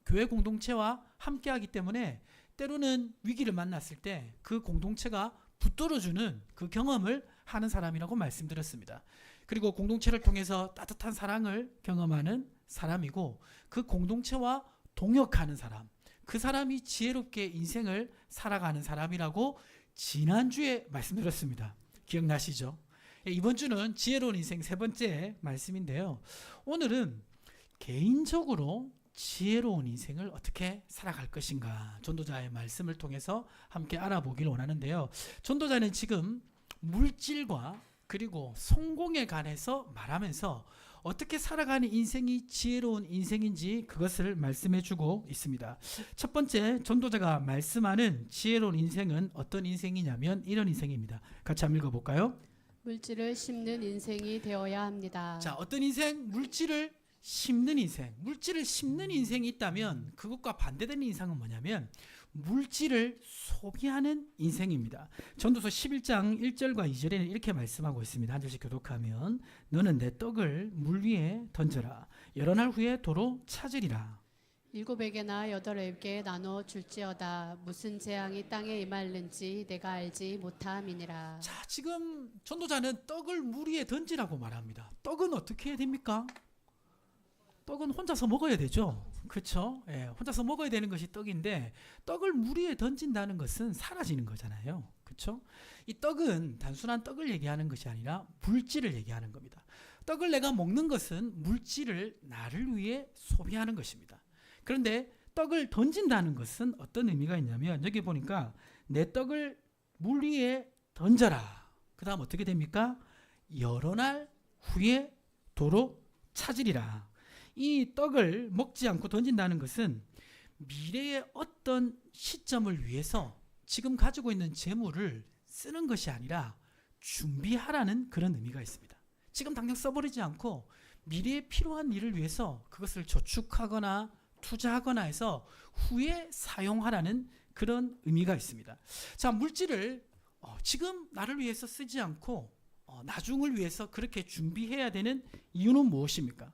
교회 공동체와 함께하기 때문에 때로는 위기를 만났을 때 그 공동체가 붙들어주는 그 경험을 하는 사람이라고 말씀드렸습니다. 그리고 공동체를 통해서 따뜻한 사랑을 경험하는 사람이고 그 공동체와 동역하는 사람, 그 사람이 지혜롭게 인생을 살아가는 사람이라고 지난주에 말씀드렸습니다. 기억나시죠? 이번 주는 지혜로운 인생 세 번째 말씀인데요. 오늘은 개인적으로 지혜로운 인생을 어떻게 살아갈 것인가 전도자의 말씀을 통해서 함께 알아보기를 원하는데요. 전도자는 지금 물질과 그리고 성공에 관해서 말하면서 어떻게 살아가는 인생이 지혜로운 인생인지 그것을 말씀해 주고 있습니다. 첫 번째 전도자가 말씀하는 지혜로운 인생은 어떤 인생이냐면 이런 인생입니다. 같이 한번 읽어볼까요? 물질을 심는 인생이 되어야 합니다. 자, 어떤 인생? 물질을 심는 인생. 물질을 심는 인생이 있다면 그것과 반대되는 인생은 뭐냐면 물질을 소비하는 인생입니다. 전도서 11장 1절과 2절에는 이렇게 말씀하고 있습니다. 한 절씩 교독하면 너는 내 떡을 물 위에 던져라. 여러 날 후에 도로 찾으리라. 7에게나 8에게 나눠 줄지어다. 무슨 재앙이 땅에 임할는지 내가 알지 못함이니라. 자, 지금 전도자는 떡을 물 위에 던지라고 말합니다. 떡은 어떻게 해야 됩니까? 떡은 혼자서 먹어야 되죠. 그렇죠? 예, 혼자서 먹어야 되는 것이 떡인데 떡을 물 위에 던진다는 것은 사라지는 거잖아요. 그렇죠? 이 떡은 단순한 떡을 얘기하는 것이 아니라 물질을 얘기하는 겁니다. 떡을 내가 먹는 것은 물질을 나를 위해 소비하는 것입니다. 그런데 떡을 던진다는 것은 어떤 의미가 있냐면 여기 보니까 내 떡을 물 위에 던져라. 그 다음 어떻게 됩니까? 여러 날 후에 도로 찾으리라. 이 떡을 먹지 않고 던진다는 것은 미래의 어떤 시점을 위해서 지금 가지고 있는 재물을 쓰는 것이 아니라 준비하라는 그런 의미가 있습니다. 지금 당장 써버리지 않고 미래에 필요한 일을 위해서 그것을 저축하거나 투자하거나 해서 후에 사용하라는 그런 의미가 있습니다. 자, 물질을 지금 나를 위해서 쓰지 않고 나중을 위해서 그렇게 준비해야 되는 이유는 무엇입니까?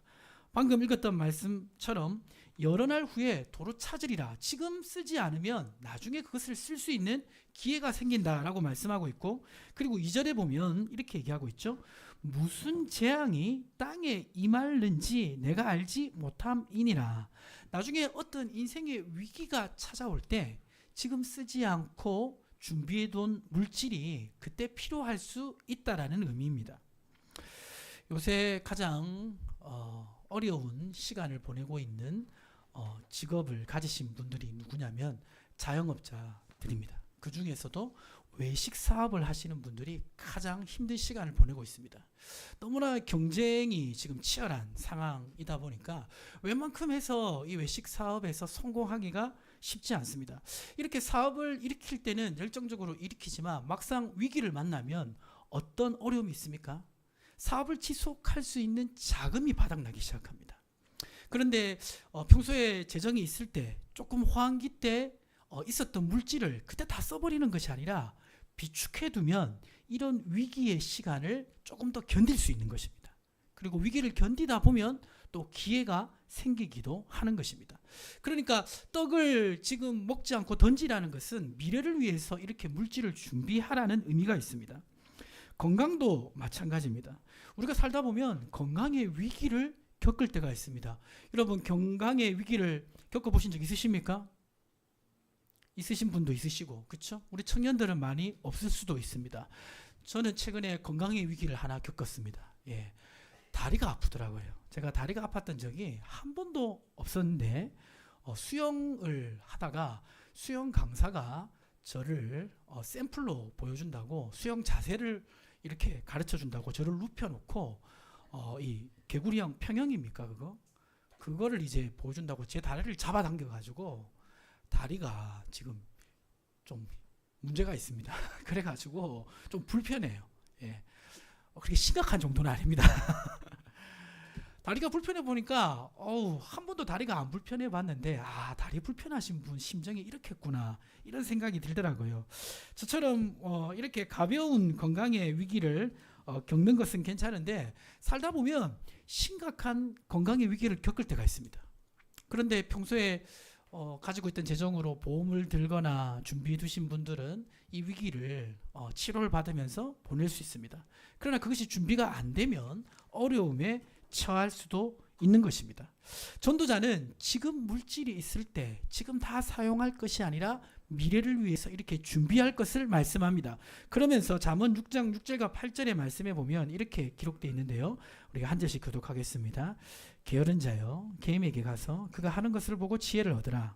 방금 읽었던 말씀처럼 여러 날 후에 도로 찾으리라. 지금 쓰지 않으면 나중에 그것을 쓸 수 있는 기회가 생긴다라고 말씀하고 있고, 그리고 2절에 보면 이렇게 얘기하고 있죠. 무슨 재앙이 땅에 임할는지 내가 알지 못함이니라. 나중에 어떤 인생의 위기가 찾아올 때 지금 쓰지 않고 준비해둔 물질이 그때 필요할 수 있다라는 의미입니다. 요새 가장 어려운 시간을 보내고 있는 직업을 가지신 분들이 누구냐면 자영업자들입니다. 그 중에서도 외식 사업을 하시는 분들이 가장 힘든 시간을 보내고 있습니다. 너무나 경쟁이 지금 치열한 상황이다 보니까 웬만큼 해서 이 외식 사업에서 성공하기가 쉽지 않습니다. 이렇게 사업을 일으킬 때는 열정적으로 일으키지만 막상 위기를 만나면 어떤 어려움이 있습니까? 사업을 지속할 수 있는 자금이 바닥나기 시작합니다. 그런데 평소에 재정이 있을 때 조금 호황기 때 있었던 물질을 그때 다 써버리는 것이 아니라 비축해두면 이런 위기의 시간을 조금 더 견딜 수 있는 것입니다. 그리고 위기를 견디다 보면 또 기회가 생기기도 하는 것입니다. 그러니까 떡을 지금 먹지 않고 던지라는 것은 미래를 위해서 이렇게 물질을 준비하라는 의미가 있습니다. 건강도 마찬가지입니다. 우리가 살다 보면 건강의 위기를 겪을 때가 있습니다. 여러분 건강의 위기를 겪어보신 적 있으십니까? 있으신 분도 있으시고, 그렇죠? 우리 청년들은 많이 없을 수도 있습니다. 저는 최근에 건강의 위기를 하나 겪었습니다. 예, 다리가 아프더라고요. 제가 다리가 아팠던 적이 한 번도 없었는데 수영을 하다가 수영 강사가 저를 샘플로 보여준다고 수영 자세를 이렇게 가르쳐준다고 저를 눕혀놓고 이 개구리형 평형입니까 그거를 이제 보여준다고 제 다리를 잡아당겨가지고 다리가 지금 좀 문제가 있습니다. 그래가지고 좀 불편해요. 예, 그렇게 심각한 정도는 아닙니다. 다리가 불편해 보니까 한 번도 다리가 안 불편해 봤는데 다리 불편하신 분 심정이 이렇겠구나 이런 생각이 들더라고요. 저처럼 이렇게 가벼운 건강의 위기를 겪는 것은 괜찮은데 살다 보면 심각한 건강의 위기를 겪을 때가 있습니다. 그런데 평소에 가지고 있던 재정으로 보험을 들거나 준비해 두신 분들은 이 위기를 치료를 받으면서 보낼 수 있습니다. 그러나 그것이 준비가 안 되면 어려움에 처할 수도 있는 것입니다. 전도자는 지금 물질이 있을 때 지금 다 사용할 것이 아니라 미래를 위해서 이렇게 준비할 것을 말씀합니다. 그러면서 잠언 6장 6절과 8절의 말씀에 보면 이렇게 기록되어 있는데요. 우리가 한 절씩 교독하겠습니다. 게으른 자여 개미에게 가서 그가 하는 것을 보고 지혜를 얻으라.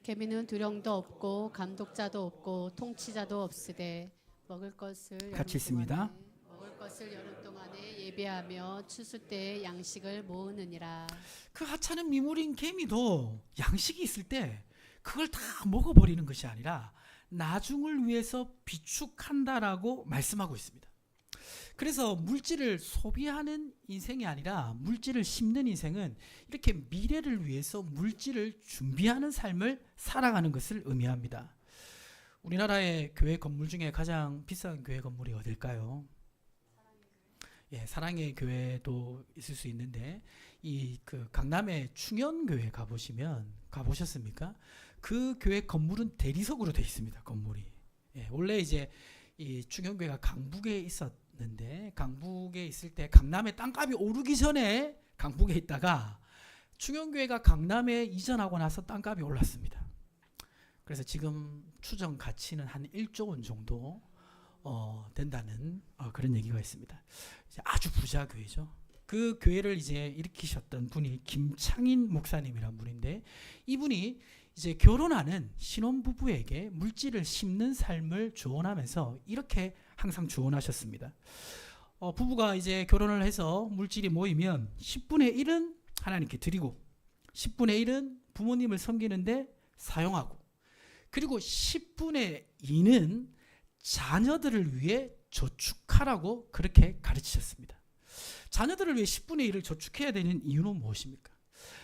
개미는 두령도 없고 감독자도 없고 통치자도 없으되 먹을 것을 같이 있습니다. 먹을 것을 여름 동안에 예배하며 추수 때에 양식을 모으느니라. 그 하찮은 미물인 개미도 양식이 있을 때 그걸 다 먹어버리는 것이 아니라 나중을 위해서 비축한다라고 말씀하고 있습니다. 그래서 물질을 소비하는 인생이 아니라 물질을 심는 인생은 이렇게 미래를 위해서 물질을 준비하는 삶을 살아가는 것을 의미합니다. 우리나라의 교회 건물 중에 가장 비싼 교회 건물이 어딜까요? 예, 사랑의 교회도 있을 수 있는데 이 그 강남의 충현교회 가보셨습니까? 그 교회 건물은 대리석으로 되어 있습니다. 건물이. 예, 원래 이제 이 충현교회가 강북에 있었는데 강북에 있을 때 강남에 땅값이 오르기 전에 강북에 있다가 충현교회가 강남에 이전하고 나서 땅값이 올랐습니다. 그래서 지금 추정 가치는 한 1조 원 정도 된다는 그런 얘기가 있습니다. 이제 아주 부자 교회죠. 그 교회를 이제 일으키셨던 분이 김창인 목사님이란 분인데 이분이 이제 결혼하는 신혼부부에게 물질을 심는 삶을 조언하면서 이렇게 항상 조언하셨습니다. 부부가 이제 결혼을 해서 물질이 모이면 10분의 1은 하나님께 드리고 10분의 1은 부모님을 섬기는데 사용하고 그리고 10분의 2는 자녀들을 위해 저축하라고 그렇게 가르치셨습니다. 자녀들을 위해 10분의 1을 저축해야 되는 이유는 무엇입니까?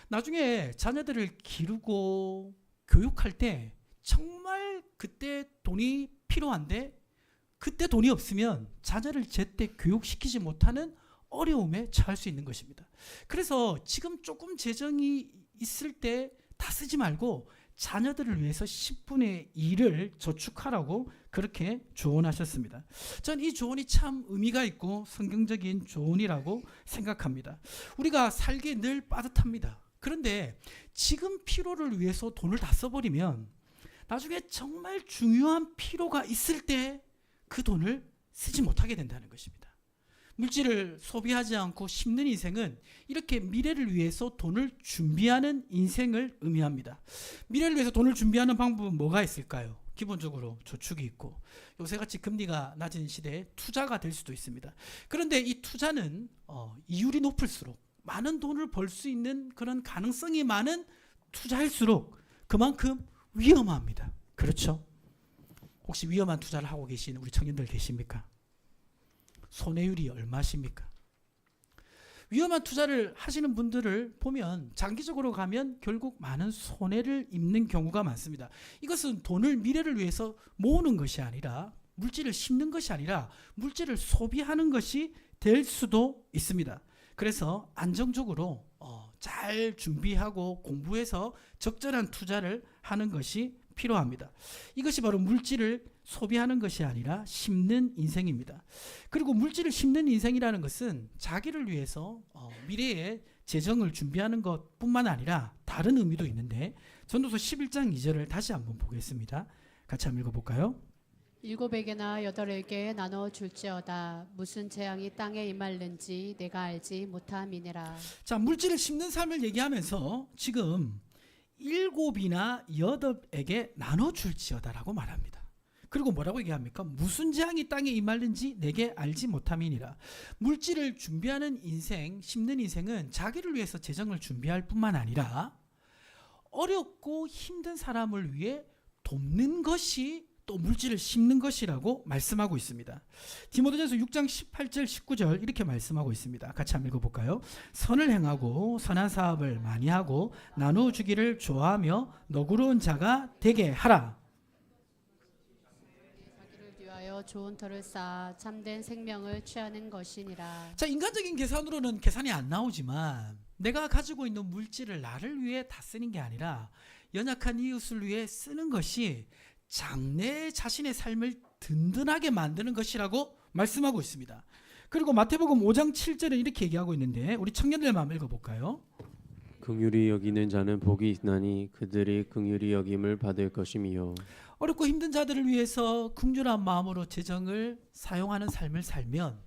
나중에 자녀들을 기르고 교육할 때 정말 그때 돈이 필요한데 그때 돈이 없으면 자녀를 제때 교육시키지 못하는 어려움에 처할 수 있는 것입니다. 그래서 지금 조금 재정이 있을 때 다 쓰지 말고 자녀들을 위해서 10분의 1을 저축하라고 그렇게 조언하셨습니다. 전 이 조언이 참 의미가 있고 성경적인 조언이라고 생각합니다. 우리가 살기에 늘 빠듯합니다. 그런데 지금 필요를 위해서 돈을 다 써버리면 나중에 정말 중요한 필요가 있을 때 그 돈을 쓰지 못하게 된다는 것입니다. 물질을 소비하지 않고 심는 인생은 이렇게 미래를 위해서 돈을 준비하는 인생을 의미합니다. 미래를 위해서 돈을 준비하는 방법은 뭐가 있을까요? 기본적으로 저축이 있고 요새같이 금리가 낮은 시대에 투자가 될 수도 있습니다. 그런데 이 투자는 이율이 높을수록 많은 돈을 벌 수 있는 그런 가능성이 많은 투자일수록 그만큼 위험합니다. 그렇죠? 혹시 위험한 투자를 하고 계신 우리 청년들 계십니까? 손해율이 얼마십니까? 위험한 투자를 하시는 분들을 보면 장기적으로 가면 결국 많은 손해를 입는 경우가 많습니다. 이것은 돈을 미래를 위해서 모으는 것이 아니라 물질을 심는 것이 아니라 물질을 소비하는 것이 될 수도 있습니다. 그래서 안정적으로 잘 준비하고 공부해서 적절한 투자를 하는 것이 필요합니다. 이것이 바로 물질을 소비하는 것이 아니라 심는 인생입니다. 그리고 물질을 심는 인생이라는 것은 자기를 위해서 미래의 재정을 준비하는 것뿐만 아니라 다른 의미도 있는데 전도서 11장 2절을 다시 한번 보겠습니다. 같이 한번 읽어볼까요? 7에게나 8에게 나눠 줄지어다 무슨 재앙이 땅에 임할는지 내가 알지 못함이니라. 자, 물질을 심는 삶을 얘기하면서 지금 7이나 8에게 나눠줄지어다라고 말합니다. 그리고 뭐라고 얘기합니까? 무슨 재앙이 땅에 임할는지 내게 알지 못함이니라. 물질을 준비하는 인생, 심는 인생은 자기를 위해서 재정을 준비할 뿐만 아니라 어렵고 힘든 사람을 위해 돕는 것이 또 물질을 심는 것이라고 말씀하고 있습니다. 디모데전서 6장 18절 19절 이렇게 말씀하고 있습니다. 같이 한번 읽어볼까요? 선을 행하고 선한 사업을 많이 하고 나누어 주기를 좋아하며 너그러운 자가 되게 하라. 자기를 위하여 위에서 좋은 터를 쌓아 참된 생명을 취하는 것이니라. 자, 인간적인 계산으로는 계산이 안 나오지만 내가 가지고 있는 물질을 나를 위해 다 쓰는 게 아니라 연약한 이웃을 위해 쓰는 것이 장래 자신의 삶을 든든하게 만드는 것이라고 말씀하고 있습니다. 그리고 마태복음 5장 7절은 이렇게 얘기하고 있는데 우리 청년들만 한번 읽어볼까요? 긍휼히 여기는 자는 복이 있나니 그들이 긍휼히 여김을 받을 것임이요. 어렵고 힘든 자들을 위해서 긍휼한 마음으로 재정을 사용하는 삶을 살면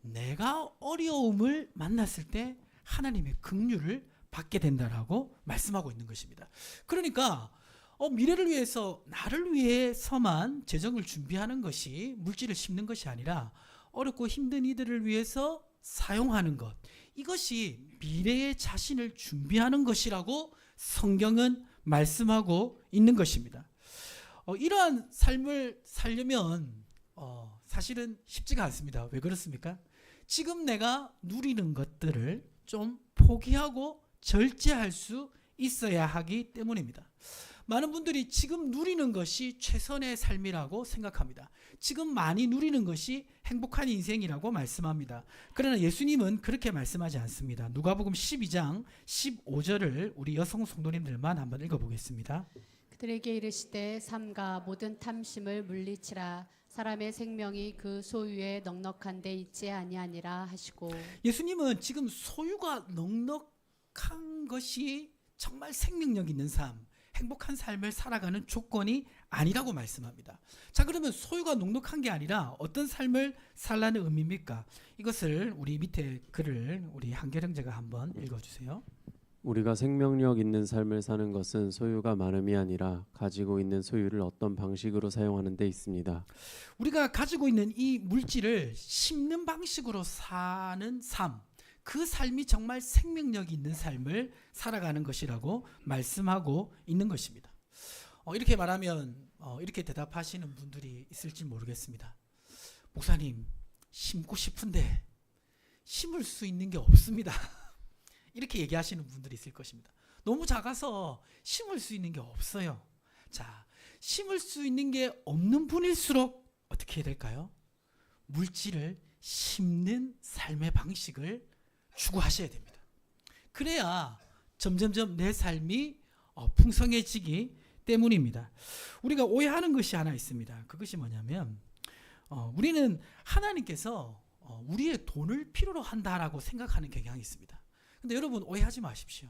내가 어려움을 만났을 때 하나님의 긍휼을 받게 된다라고 말씀하고 있는 것입니다. 그러니까 미래를 위해서 나를 위해서만 재정을 준비하는 것이 물질을 심는 것이 아니라 어렵고 힘든 이들을 위해서 사용하는 것, 이것이 미래의 자신을 준비하는 것이라고 성경은 말씀하고 있는 것입니다. 이러한 삶을 살려면 사실은 쉽지가 않습니다. 왜 그렇습니까? 지금 내가 누리는 것들을 좀 포기하고 절제할 수 있어야 하기 때문입니다. 많은 분들이 지금 누리는 것이 최선의 삶이라고 생각합니다. 지금 많이 누리는 것이 행복한 인생이라고 말씀합니다. 그러나 예수님은 그렇게 말씀하지 않습니다. 누가복음 12장 15절을 우리 여성 성도님들만 한번 읽어보겠습니다. 그들에게 이르시되 삼가 모든 탐심을 물리치라. 사람의 생명이 그 소유에 넉넉한 데 있지 아니하니라 하시고. 예수님은 지금 소유가 넉넉한 것이 정말 생명력 있는 삶, 행복한 삶을 살아가는 조건이 아니라고 말씀합니다. 자, 그러면 소유가 넉넉한 게 아니라 어떤 삶을 살라는 의미입니까? 이것을 우리 밑에 글을 우리 한결 형제가 한번 읽어주세요. 우리가 생명력 있는 삶을 사는 것은 소유가 많음이 아니라 가지고 있는 소유를 어떤 방식으로 사용하는 데 있습니다. 우리가 가지고 있는 이 물질을 심는 방식으로 사는 삶, 그 삶이 정말 생명력이 있는 삶을 살아가는 것이라고 말씀하고 있는 것입니다. 이렇게 말하면 이렇게 대답하시는 분들이 있을지 모르겠습니다. 목사님, 심고 싶은데 심을 수 있는 게 없습니다. 이렇게 얘기하시는 분들이 있을 것입니다. 너무 작아서 심을 수 있는 게 없어요. 자, 심을 수 있는 게 없는 분일수록 어떻게 해야 될까요? 물질을 심는 삶의 방식을 추구하셔야 됩니다. 그래야 점점점 내 삶이 풍성해지기 때문입니다. 우리가 오해하는 것이 하나 있습니다. 그것이 뭐냐면 우리는 하나님께서 우리의 돈을 필요로 한다라고 생각하는 경향이 있습니다. 근데 여러분 오해하지 마십시오.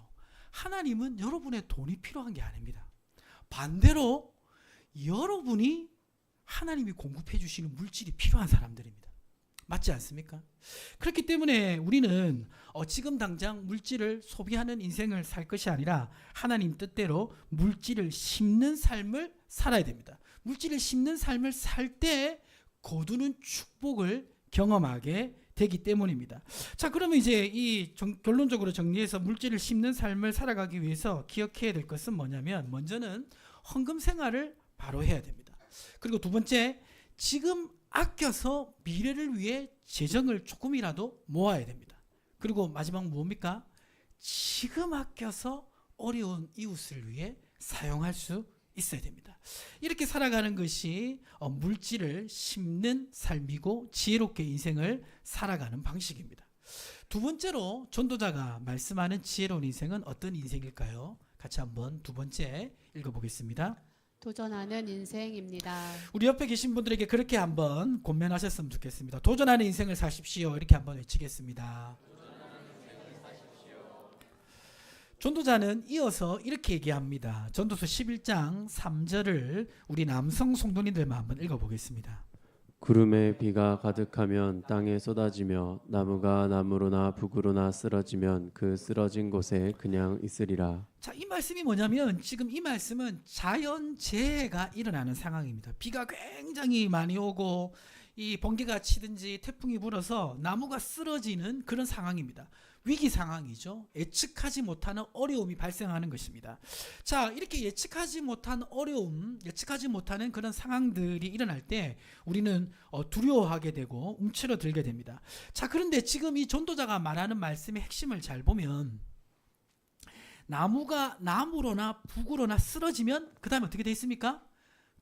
하나님은 여러분의 돈이 필요한 게 아닙니다. 반대로 여러분이 하나님이 공급해 주시는 물질이 필요한 사람들입니다. 맞지 않습니까? 그렇기 때문에 우리는 지금 당장 물질을 소비하는 인생을 살 것이 아니라 하나님 뜻대로 물질을 심는 삶을 살아야 됩니다. 물질을 심는 삶을 살 때 거두는 축복을 경험하게 되기 때문입니다. 자, 그러면 이제 결론적으로 정리해서 물질을 심는 삶을 살아가기 위해서 기억해야 될 것은 뭐냐면 먼저는 헌금 생활을 바로 해야 됩니다. 그리고 두 번째, 지금 아껴서 미래를 위해 재정을 조금이라도 모아야 됩니다. 그리고 마지막 뭡니까? 지금 아껴서 어려운 이웃을 위해 사용할 수 있어야 됩니다. 이렇게 살아가는 것이 물질을 심는 삶이고 지혜롭게 인생을 살아가는 방식입니다. 두 번째로 전도자가 말씀하는 지혜로운 인생은 어떤 인생일까요? 같이 한번 두 번째 읽어보겠습니다. 도전하는 인생입니다. 우리 옆에 계신 분들에게 그렇게 한번 권면하셨으면 좋겠습니다. 도전하는 인생을 사십시오. 이렇게 한번 외치겠습니다. 전도자는 이어서 이렇게 얘기합니다. 전도서 11장 3절을 우리 남성 성도님들만 한번 읽어보겠습니다. 구름에 비가 가득하면 땅에 쏟아지며 나무가 나무로나 북으로나 쓰러지면 그 쓰러진 곳에 그냥 있으리라. 자, 이 말씀이 뭐냐면 지금 이 말씀은 자연재해가 일어나는 상황입니다. 비가 굉장히 많이 오고 이 번개가 치든지 태풍이 불어서 나무가 쓰러지는 그런 상황입니다. 위기 상황이죠. 예측하지 못하는 어려움이 발생하는 것입니다. 자, 이렇게 예측하지 못한 어려움, 예측하지 못하는 그런 상황들이 일어날 때 우리는 두려워하게 되고 움츠러들게 됩니다. 자, 그런데 지금 이 전도자가 말하는 말씀의 핵심을 잘 보면 나무가 나무로나 북으로나 쓰러지면 그 다음에 어떻게 되어 있습니까?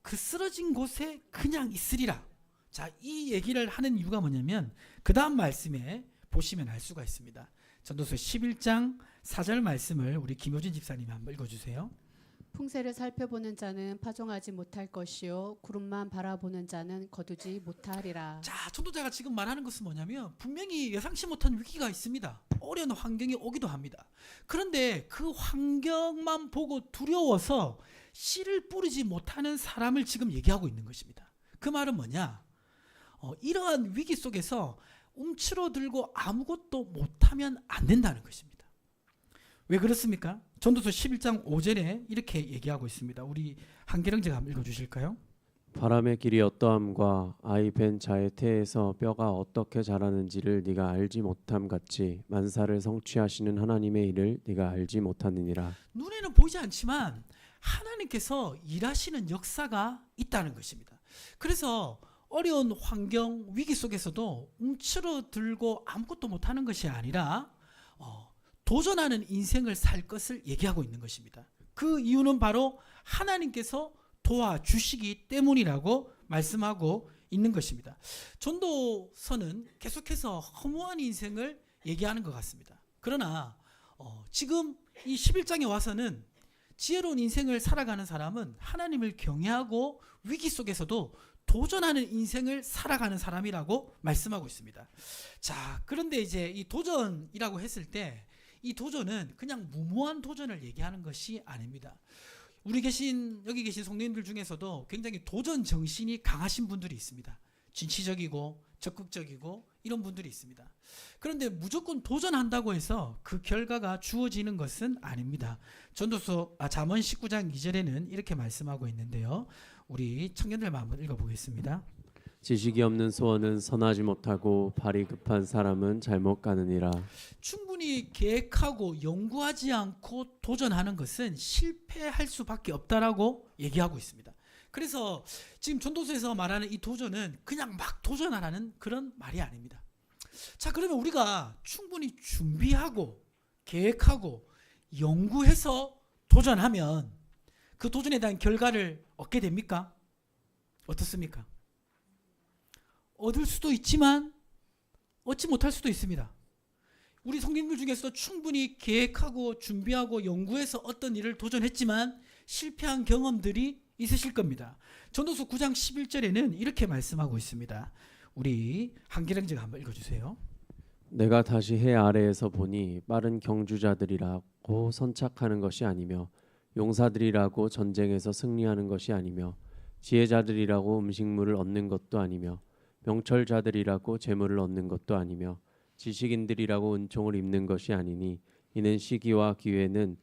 그 쓰러진 곳에 그냥 있으리라. 자, 이 얘기를 하는 이유가 뭐냐면 그 다음 말씀에 보시면 알 수가 있습니다. 전도서 11장 4절 말씀을 우리 김효진 집사님이 한번 읽어주세요. 풍세를 살펴보는 자는 파종하지 못할 것이요 구름만 바라보는 자는 거두지 못하리라. 자, 전도자가 지금 말하는 것은 뭐냐면 분명히 예상치 못한 위기가 있습니다. 어려운 환경이 오기도 합니다. 그런데 그 환경만 보고 두려워서 씨를 뿌리지 못하는 사람을 지금 얘기하고 있는 것입니다. 그 말은 뭐냐? 이러한 위기 속에서 움츠러들고 아무것도 못하면 안 된다는 것입니다. 왜 그렇습니까? 전도서 11장 5절에 이렇게 얘기하고 있습니다. 우리 한계령제가 한번 읽어주실까요? 바람의 길이 어떠함과 아이 벤 자의 태에서 뼈가 어떻게 자라는지를 네가 알지 못함 같이 만사를 성취하시는 하나님의 일을 네가 알지 못하느니라. 눈에는 보이지 않지만 하나님께서 일하시는 역사가 있다는 것입니다. 그래서 어려운 환경, 위기 속에서도 움츠러들고 아무것도 못하는 것이 아니라 도전하는 인생을 살 것을 얘기하고 있는 것입니다. 그 이유는 바로 하나님께서 도와주시기 때문이라고 말씀하고 있는 것입니다. 전도서는 계속해서 허무한 인생을 얘기하는 것 같습니다. 그러나 지금 이 11장에 와서는 지혜로운 인생을 살아가는 사람은 하나님을 경외하고 위기 속에서도 도전하는 인생을 살아가는 사람이라고 말씀하고 있습니다. 자, 그런데 이제 이 도전이라고 했을 때 이 도전은 그냥 무모한 도전을 얘기하는 것이 아닙니다. 여기 계신 성도님들 중에서도 굉장히 도전 정신이 강하신 분들이 있습니다. 진취적이고 적극적이고 이런 분들이 있습니다. 그런데 무조건 도전한다고 해서 그 결과가 주어지는 것은 아닙니다. 전도서 잠언 19장 2절에는 이렇게 말씀하고 있는데요. 우리 청년들만 한번 읽어보겠습니다. 지식이 없는 소원은 선하지 못하고 발이 급한 사람은 잘못 가느니라. 충분히 계획하고 연구하지 않고 도전하는 것은 실패할 수밖에 없다라고 얘기하고 있습니다. 그래서 지금 전도서에서 말하는 이 도전은 그냥 막 도전하라는 그런 말이 아닙니다. 자, 그러면 우리가 충분히 준비하고 계획하고 연구해서 도전하면 그 도전에 대한 결과를 얻게 됩니까? 어떻습니까? 얻을 수도 있지만 얻지 못할 수도 있습니다. 우리 성도님들 중에서도 충분히 계획하고 준비하고 연구해서 어떤 일을 도전했지만 실패한 경험들이 있으실 겁니다. 전도서 9장 11절에는 이렇게 말씀하고 있습니다. 우리 한계령제가 한번 읽어주세요. 내가 다시 해 아래에서 보니 빠른 경주자들이라고 선착하는 것이 아니며 용사들이라고 전쟁에서 승리하는 것이 아니며 지혜자들이라고 음식물을 얻는 것도 아니며 명철자들이라고 재물을 얻는 것도 아니며 지식인들이라고 은총을 입는 것이 아니니 이는 시기와 기회는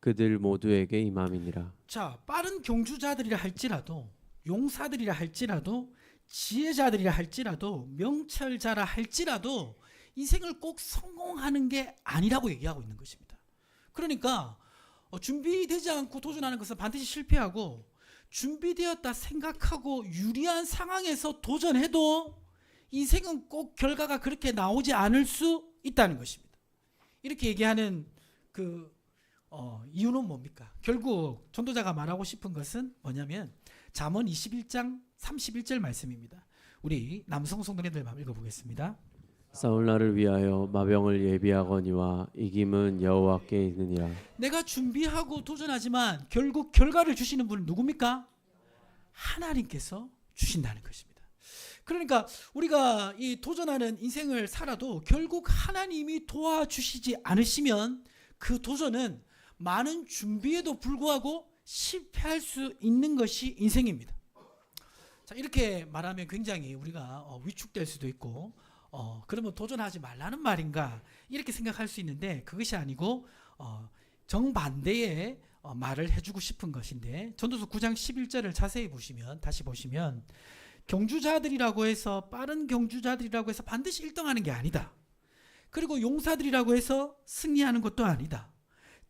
그들 모두에게 임함이니라. 자, 빠른 경주자들이라 할지라도 용사들이라 할지라도 지혜자들이라 할지라도 명철자라 할지라도 인생을 꼭 성공하는 게 아니라고 얘기하고 있는 것입니다. 그러니까 준비되지 않고 도전하는 것은 반드시 실패하고 준비되었다 생각하고 유리한 상황에서 도전해도 인생은 꼭 결과가 그렇게 나오지 않을 수 있다는 것입니다. 이렇게 얘기하는 그 이유는 뭡니까? 결국 전도자가 말하고 싶은 것은 뭐냐면 잠언 21장 31절 말씀입니다. 우리 남성 성도님들 한번 읽어보겠습니다. 싸울 날을 위하여 마병을 예비하거니와 이김은 여호와께 있느니라. 내가 준비하고 도전하지만 결국 결과를 주시는 분은 누굽니까? 하나님께서 주신다는 것입니다. 그러니까 우리가 이 도전하는 인생을 살아도 결국 하나님이 도와주시지 않으시면 그 도전은 많은 준비에도 불구하고 실패할 수 있는 것이 인생입니다. 자, 이렇게 말하면 굉장히 우리가 위축될 수도 있고 그러면 도전하지 말라는 말인가 이렇게 생각할 수 있는데 그것이 아니고 정반대의 말을 해주고 싶은 것인데 전도서 9장 11절을 자세히 보시면 다시 보시면 경주자들이라고 해서 빠른 경주자들이라고 해서 반드시 1등하는 게 아니다. 그리고 용사들이라고 해서 승리하는 것도 아니다.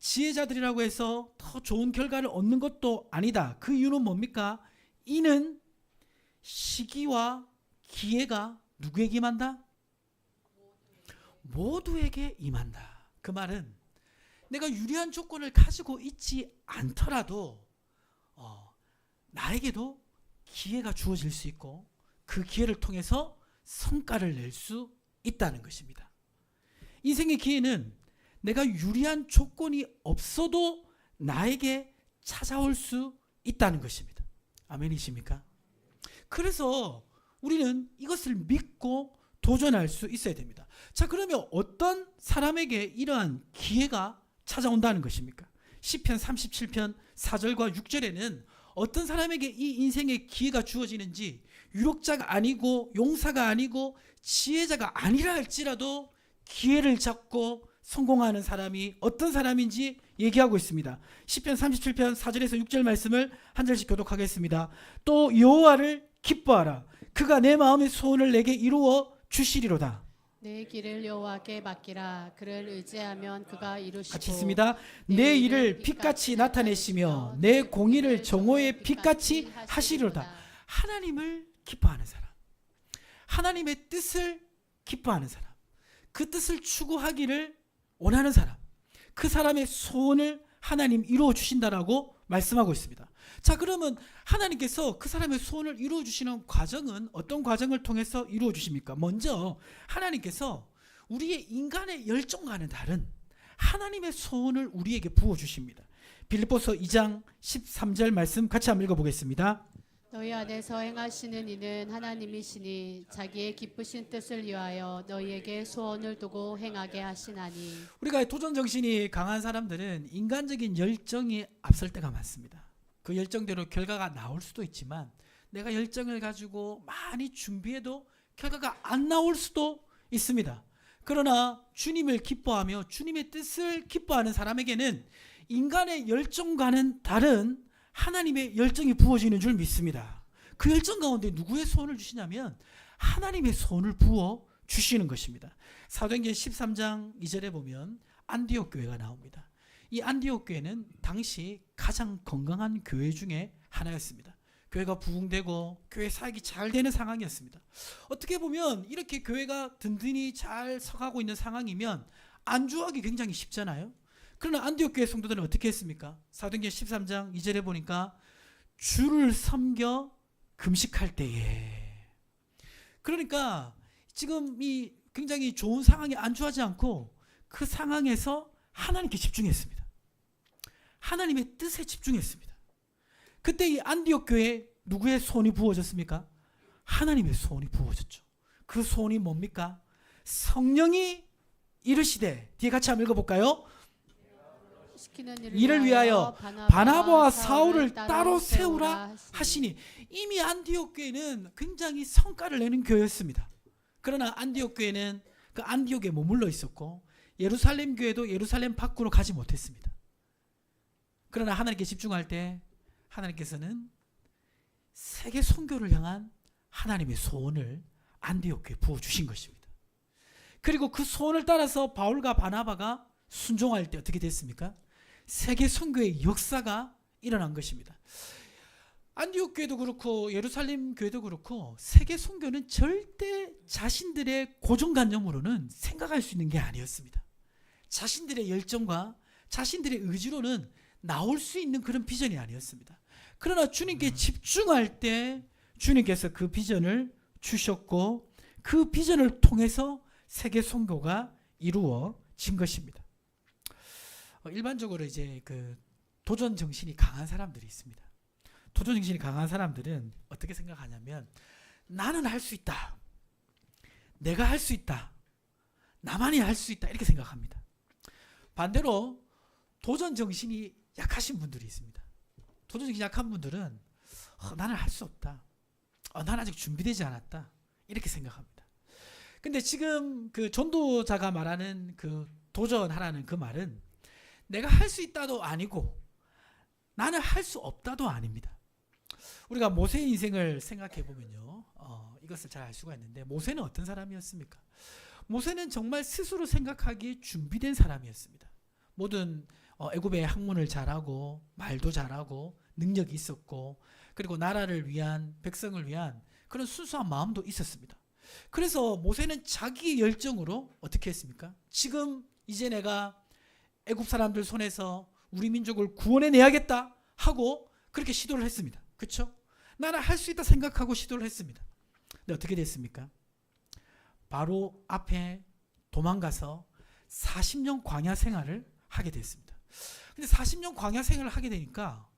지혜자들이라고 해서 더 좋은 결과를 얻는 것도 아니다. 그 이유는 뭡니까? 이는 시기와 기회가 누구에게 임한다? 모두에게 임한다. 그 말은 내가 유리한 조건을 가지고 있지 않더라도 나에게도 기회가 주어질 수 있고 그 기회를 통해서 성과를 낼 수 있다는 것입니다. 인생의 기회는 내가 유리한 조건이 없어도 나에게 찾아올 수 있다는 것입니다. 아멘이십니까? 그래서 우리는 이것을 믿고 도전할 수 있어야 됩니다. 자, 그러면 어떤 사람에게 이러한 기회가 찾아온다는 것입니까? 시편 37편 4절과 6절에는 어떤 사람에게 이 인생의 기회가 주어지는지, 유력자가 아니고 용사가 아니고 지혜자가 아니라 할지라도 기회를 잡고 성공하는 사람이 어떤 사람인지 얘기하고 있습니다. 시편 37편 4절에서 6절 말씀을 한 절씩 교독하겠습니다. 또 여호와를 기뻐하라. 그가 내 마음의 소원을 내게 이루어 주시리로다. 내 길을 여호와께 맡기라. 그를 의지하면 그가 이루시고. 같이 있습니다. 내 일을 빛같이 나타내시며 내 공의를 정오의 빛같이 하시리로다. 하나님을 기뻐하는 사람, 하나님의 뜻을 기뻐하는 사람, 그 뜻을 추구하기를 원하는 사람, 그 사람의 소원을 하나님 이루어 주신다라고 말씀하고 있습니다. 자, 그러면 하나님께서 그 사람의 소원을 이루어 주시는 과정은 어떤 과정을 통해서 이루어 주십니까? 먼저 하나님께서 우리의 인간의 열정과는 다른 하나님의 소원을 우리에게 부어 주십니다. 빌립보서 2장 13절 말씀 같이 한번 읽어보겠습니다. 너희 안에서 행하시는 이는 하나님이시니 자기의 기쁘신 뜻을 위하여 너희에게 소원을 두고 행하게 하시나니. 우리가 도전 정신이 강한 사람들은 인간적인 열정이 앞설 때가 많습니다. 그 열정대로 결과가 나올 수도 있지만 내가 열정을 가지고 많이 준비해도 결과가 안 나올 수도 있습니다. 그러나 주님을 기뻐하며 주님의 뜻을 기뻐하는 사람에게는 인간의 열정과는 다른 하나님의 열정이 부어지는 줄 믿습니다. 그 열정 가운데 누구의 소원을 주시냐면 하나님의 소원을 부어 주시는 것입니다. 사도행전 13장 2절에 보면 안디옥 교회가 나옵니다. 이 안디옥 교회는 당시 가장 건강한 교회 중에 하나였습니다. 교회가 부흥되고 교회 사역이 잘 되는 상황이었습니다. 어떻게 보면 이렇게 교회가 든든히 잘 서가고 있는 상황이면 안주하기 굉장히 쉽잖아요. 그러나 안디옥 교회 성도들은 어떻게 했습니까? 사도행전 13장 2절에 보니까 주를 섬겨 금식할 때에. 그러니까 지금 이 굉장히 좋은 상황에 안주하지 않고 그 상황에서 하나님께 집중했습니다. 하나님의 뜻에 집중했습니다. 그때 이 안디옥 교회에 누구의 소원이 부어졌습니까? 하나님의 소원이 부어졌죠. 그 소원이 뭡니까? 성령이 이르시되, 뒤에 같이 한번 읽어볼까요? 이를 위하여 바나바와 사울을 따로 세우라 하시니. 이미 안디옥 교회는 굉장히 성과를 내는 교회였습니다. 그러나 안디옥 교회는 그 안디옥에 머물러 있었고 예루살렘 교회도 예루살렘 밖으로 가지 못했습니다. 그러나 하나님께 집중할 때 하나님께서는 세계 선교를 향한 하나님의 소원을 안디옥 교회에 부어주신 것입니다. 그리고 그 소원을 따라서 바울과 바나바가 순종할 때 어떻게 됐습니까? 세계 선교의 역사가 일어난 것입니다. 안디옥 교회도 그렇고 예루살렘 교회도 그렇고 세계 선교는 절대 자신들의 고정관념으로는 생각할 수 있는 게 아니었습니다. 자신들의 열정과 자신들의 의지로는 나올 수 있는 그런 비전이 아니었습니다. 그러나 주님께 집중할 때 주님께서 그 비전을 주셨고 그 비전을 통해서 세계 선교가 이루어진 것입니다. 일반적으로 이제 그 도전 정신이 강한 사람들이 있습니다. 도전 정신이 강한 사람들은 어떻게 생각하냐면 나는 할 수 있다. 내가 할 수 있다. 나만이 할 수 있다. 이렇게 생각합니다. 반대로 도전 정신이 약하신 분들이 있습니다. 도전 정신이 약한 분들은 나는 할 수 없다. 나는 아직 준비되지 않았다. 이렇게 생각합니다. 근데 지금 그 전도자가 말하는 그 도전하라는 그 말은 내가 할 수 있다도 아니고 나는 할 수 없다도 아닙니다. 우리가 모세의 인생을 생각해 보면요, 이것을 잘 알 수가 있는데 모세는 어떤 사람이었습니까? 모세는 정말 스스로 생각하기에 준비된 사람이었습니다. 모든 애굽의 학문을 잘하고 말도 잘하고 능력이 있었고 그리고 나라를 위한 백성을 위한 그런 순수한 마음도 있었습니다. 그래서 모세는 자기 열정으로 어떻게 했습니까? 지금 이제 내가 애굽 사람들 손에서 우리 민족을 구원해 내야겠다 하고 그렇게 시도를 했습니다. 그렇죠? 나는 할 수 있다 생각하고 시도를 했습니다. 근데 어떻게 됐습니까? 바로 앞에 도망가서 40년 광야 생활을 하게 됐습니다. 근데 40년 광야 생활을 하게 되니까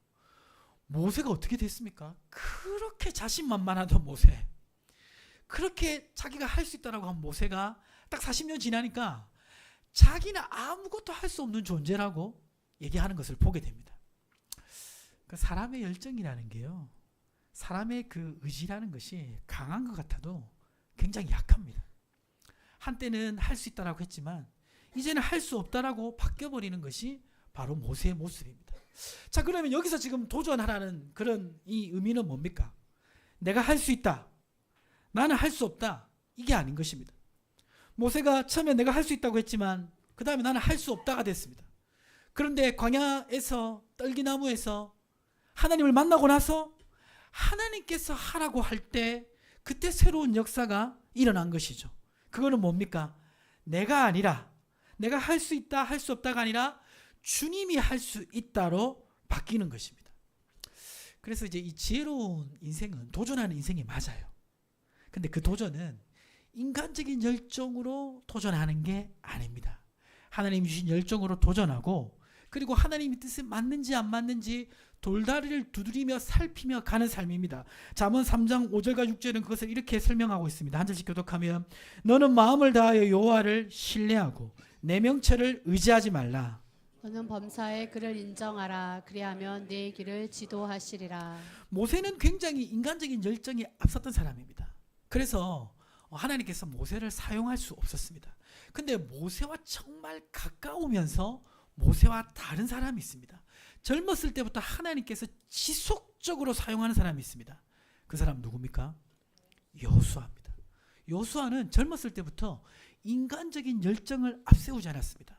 모세가 어떻게 됐습니까? 그렇게 자신만만하던 모세, 그렇게 자기가 할 수 있다라고 한 모세가 딱 40년 지나니까 자기는 아무것도 할 수 없는 존재라고 얘기하는 것을 보게 됩니다. 그 사람의 열정이라는 게요, 사람의 그 의지라는 것이 강한 것 같아도 굉장히 약합니다. 한때는 할 수 있다라고 했지만 이제는 할 수 없다라고 바뀌어버리는 것이 바로 모세의 모습입니다. 자, 그러면 여기서 지금 도전하라는 그런 이 의미는 뭡니까? 내가 할 수 있다, 나는 할 수 없다, 이게 아닌 것입니다. 모세가 처음에 내가 할 수 있다고 했지만 그 다음에 나는 할 수 없다가 됐습니다. 그런데 광야에서, 떨기나무에서 하나님을 만나고 나서 하나님께서 하라고 할 때 그때 새로운 역사가 일어난 것이죠. 그거는 뭡니까? 내가 아니라, 내가 할 수 있다, 할 수 없다가 아니라 주님이 할 수 있다로 바뀌는 것입니다. 그래서 이제 이 지혜로운 인생은 도전하는 인생이 맞아요. 근데 그 도전은 인간적인 열정으로 도전하는 게 아닙니다. 하나님이 주신 열정으로 도전하고, 그리고 하나님의 뜻에 맞는지 안 맞는지 돌다리를 두드리며 살피며 가는 삶입니다. 잠언 3장 5절과 6절은 그것을 이렇게 설명하고 있습니다. 한 절씩 교독하면, 너는 마음을 다하여 여호와를 신뢰하고 내 명철을 의지하지 말라. 너는 범사의 그를 인정하라. 그리하면 내 길을 지도하시리라. 모세는 굉장히 인간적인 열정이 앞섰던 사람입니다. 그래서 하나님께서 모세를 사용할 수 없었습니다. 근데 모세와 정말 가까우면서 모세와 다른 사람이 있습니다. 젊었을 때부터 하나님께서 지속적으로 사용하는 사람이 있습니다. 그 사람 누굽니까? 여호수아입니다. 여호수아는 젊었을 때부터 인간적인 열정을 앞세우지 않았습니다.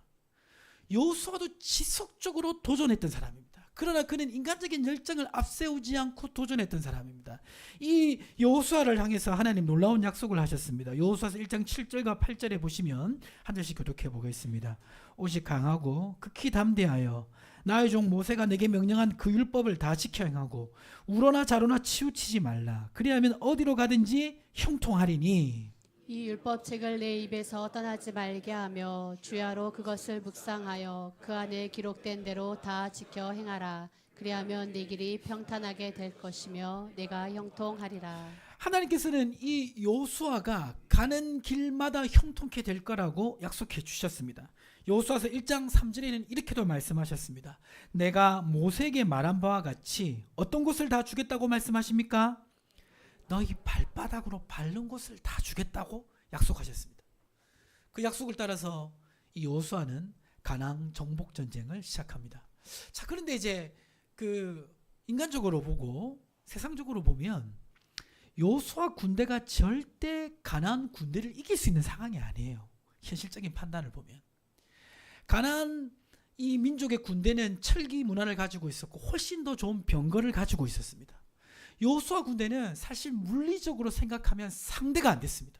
여호수아도 지속적으로 도전했던 사람입니다. 그러나 그는 인간적인 열정을 앞세우지 않고 도전했던 사람입니다. 이 여호수아를 향해서 하나님 놀라운 약속을 하셨습니다. 여호수아서 1장 7절과 8절에 보시면 한 절씩 교독해 보겠습니다. 오직 강하고 극히 담대하여 나의 종 모세가 내게 명령한 그 율법을 다 지켜 행하고 우러나 자로나 치우치지 말라. 그리하면 어디로 가든지 형통하리니. 이 율법책을 내 입에서 떠나지 말게 하며 주야로 그것을 묵상하여 그 안에 기록된 대로 다 지켜 행하라. 그리하면 네 길이 평탄하게 될 것이며 내가 형통하리라. 하나님께서는 이 여호수아가 가는 길마다 형통케 될 거라고 약속해 주셨습니다. 여호수아서 1장 3절에는 이렇게도 말씀하셨습니다. 내가 모세에게 말한 바와 같이 어떤 곳을 다 주겠다고 말씀하십니까? 너희 발바닥으로 밟는 곳을 다 주겠다고 약속하셨습니다. 그 약속을 따라서 이 여호수아는 가나안 정복 전쟁을 시작합니다. 자, 그런데 이제 그 인간적으로 보고 세상적으로 보면 여호수아 군대가 절대 가나안 군대를 이길 수 있는 상황이 아니에요. 현실적인 판단을 보면 가나안 이 민족의 군대는 철기 문화를 가지고 있었고 훨씬 더 좋은 병거를 가지고 있었습니다. 여호수아 군대는 사실 물리적으로 생각하면 상대가 안 됐습니다.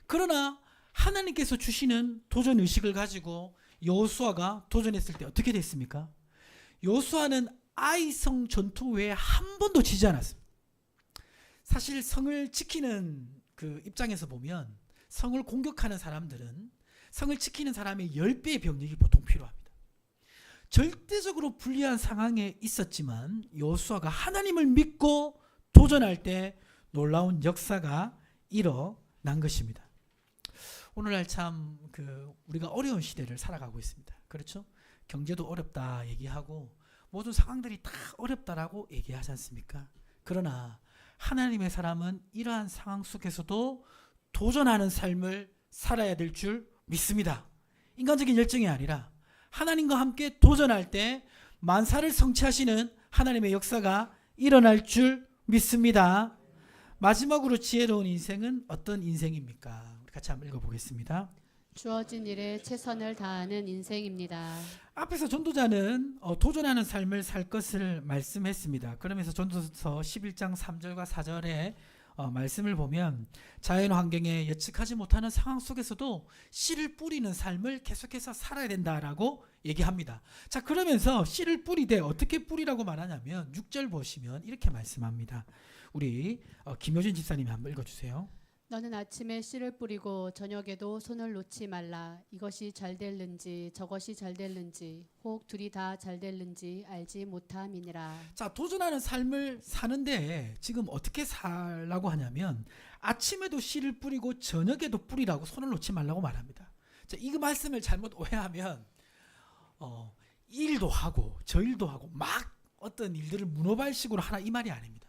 그러나 하나님께서 주시는 도전 의식을 가지고 여호수아가 도전했을 때 어떻게 됐습니까? 여호수아는 아이성 전투 외에 한 번도 지지 않았습니다. 사실 성을 지키는 그 입장에서 보면 성을 공격하는 사람들은 성을 지키는 사람의 10배의 병력이 보통 필요합니다. 절대적으로 불리한 상황에 있었지만 여호수아가 하나님을 믿고 도전할 때 놀라운 역사가 일어난 것입니다. 오늘날 참 우리가 어려운 시대를 살아가고 있습니다. 그렇죠? 경제도 어렵다 얘기하고 모든 상황들이 다 어렵다라고 얘기하지 않습니까? 그러나 하나님의 사람은 이러한 상황 속에서도 도전하는 삶을 살아야 될 줄 믿습니다. 인간적인 열정이 아니라 하나님과 함께 도전할 때 만사를 성취하시는 하나님의 역사가 일어날 줄 믿습니다. 마지막으로 지혜로운 인생은 어떤 인생입니까? 우리 같이 한번 읽어보겠습니다. 주어진 일에 최선을 다하는 인생입니다. 앞에서 전도자는 도전하는 삶을 살 것을 말씀했습니다. 그러면서 전도서 11장 3절과 4절에 말씀을 보면 자연 환경에 예측하지 못하는 상황 속에서도 씨를 뿌리는 삶을 계속해서 살아야 된다라고 얘기합니다. 자, 그러면서 씨를 뿌리되 어떻게 뿌리라고 말하냐면 6절 보시면 이렇게 말씀합니다. 우리 김효진 집사님이 한번 읽어주세요. 너는 아침에 씨를 뿌리고 저녁에도 손을 놓지 말라. 이것이 잘 될는지 저것이 잘 될는지 혹 둘이 다 잘 될는지 알지 못함이니라. 자, 도전하는 삶을 사는데 지금 어떻게 살라고 하냐면 아침에도 씨를 뿌리고 저녁에도 뿌리라고 손을 놓지 말라고 말합니다. 자, 이 말씀을 잘못 오해하면 일도 하고 저 일도 하고 막 어떤 일들을 문어발식으로 하라 이 말이 아닙니다.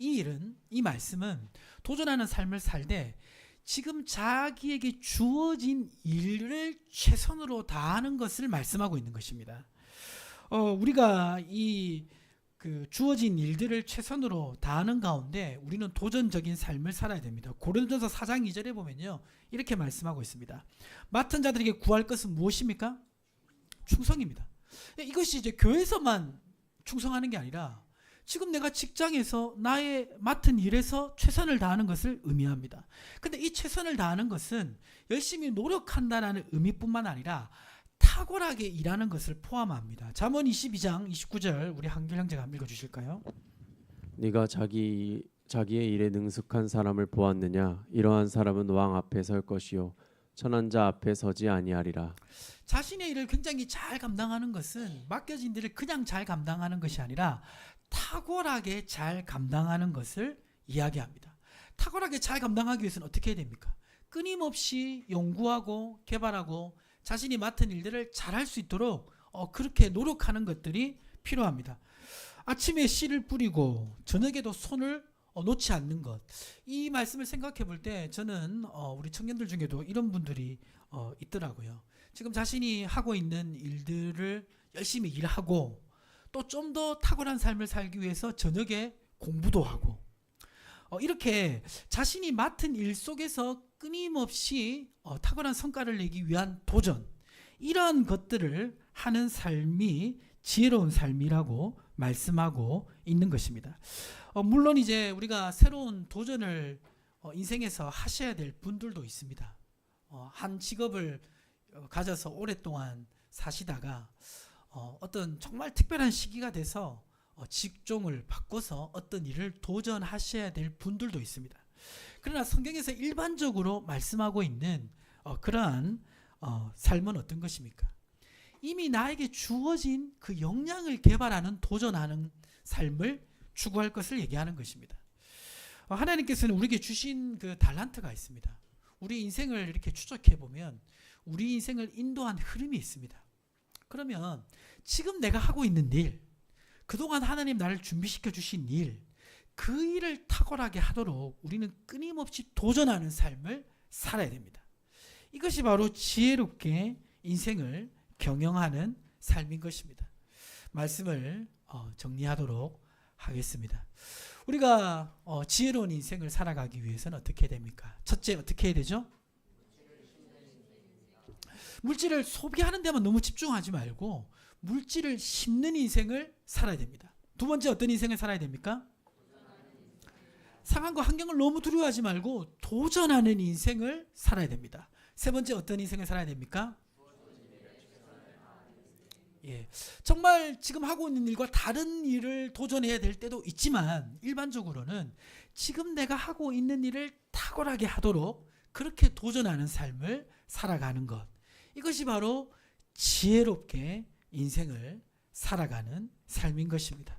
이 말씀은 도전하는 삶을 살되 지금 자기에게 주어진 일을 최선으로 다하는 것을 말씀하고 있는 것입니다. 우리가 그 주어진 일들을 최선으로 다하는 가운데 우리는 도전적인 삶을 살아야 됩니다. 고린도전서 4장 2절에 보면요, 이렇게 말씀하고 있습니다. 맡은 자들에게 구할 것은 무엇입니까? 충성입니다. 이것이 이제 교회에서만 충성하는 게 아니라 지금 내가 직장에서 나의 맡은 일에서 최선을 다하는 것을 의미합니다. 근데 이 최선을 다하는 것은 열심히 노력한다는 의미뿐만 아니라 탁월하게 일하는 것을 포함합니다. 잠언 22장 29절 우리 한길 형제가 한번 읽어주실까요? 네가 자기의 일에 능숙한 사람을 보았느냐? 이러한 사람은 왕 앞에 설 것이요 천한 자 앞에 서지 아니하리라. 자신의 일을 굉장히 잘 감당하는 것은 맡겨진 일을 그냥 잘 감당하는 것이 아니라 탁월하게 잘 감당하는 것을 이야기합니다. 탁월하게 잘 감당하기 위해서는 어떻게 해야 됩니까? 끊임없이 연구하고 개발하고 자신이 맡은 일들을 잘할 수 있도록 그렇게 노력하는 것들이 필요합니다. 아침에 씨를 뿌리고 저녁에도 손을 놓지 않는 것. 이 말씀을 생각해 볼 때 저는 우리 청년들 중에도 이런 분들이 있더라고요. 지금 자신이 하고 있는 일들을 열심히 일하고 또 좀 더 탁월한 삶을 살기 위해서 저녁에 공부도 하고 이렇게 자신이 맡은 일 속에서 끊임없이 탁월한 성과를 내기 위한 도전, 이러한 것들을 하는 삶이 지혜로운 삶이라고 말씀하고 있는 것입니다. 물론 이제 우리가 새로운 도전을 인생에서 하셔야 될 분들도 있습니다. 한 직업을 가져서 오랫동안 사시다가 어떤 정말 특별한 시기가 돼서 직종을 바꿔서 어떤 일을 도전하셔야 될 분들도 있습니다. 그러나 성경에서 일반적으로 말씀하고 있는 그러한 삶은 어떤 것입니까? 이미 나에게 주어진 그 역량을 개발하는 도전하는 삶을 추구할 것을 얘기하는 것입니다. 하나님께서는 우리에게 주신 그 달란트가 있습니다. 우리 인생을 이렇게 추적해 보면 우리 인생을 인도한 흐름이 있습니다. 그러면 지금 내가 하고 있는 일, 그동안 하나님 나를 준비시켜 주신 일, 그 일을 탁월하게 하도록 우리는 끊임없이 도전하는 삶을 살아야 됩니다. 이것이 바로 지혜롭게 인생을 경영하는 삶인 것입니다. 말씀을 정리하도록 하겠습니다. 우리가 지혜로운 인생을 살아가기 위해서는 어떻게 됩니까? 첫째, 어떻게 해야 되죠? 물질을 소비하는 데만 너무 집중하지 말고 물질을 심는 인생을 살아야 됩니다. 두 번째, 어떤 인생을 살아야 됩니까? 상황과 환경을 너무 두려워하지 말고 도전하는 인생을 살아야 됩니다. 세 번째, 어떤 인생을 살아야 됩니까? 정말 지금 하고 있는 일과 다른 일을 도전해야 될 때도 있지만 일반적으로는 지금 내가 하고 있는 일을 탁월하게 하도록 그렇게 도전하는 삶을 살아가는 것, 이것이 바로 지혜롭게 인생을 살아가는 삶인 것입니다.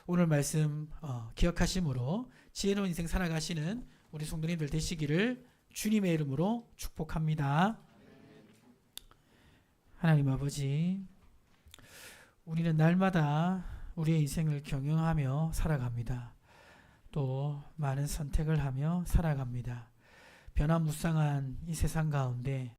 오늘 말씀 기억하심으로 지혜로운 인생 살아가시는 우리 성도님들 되시기를 주님의 이름으로 축복합니다. 하나님 아버지, 우리는 날마다 우리의 인생을 경영하며 살아갑니다. 또 많은 선택을 하며 살아갑니다. 변화무쌍한 이 세상 가운데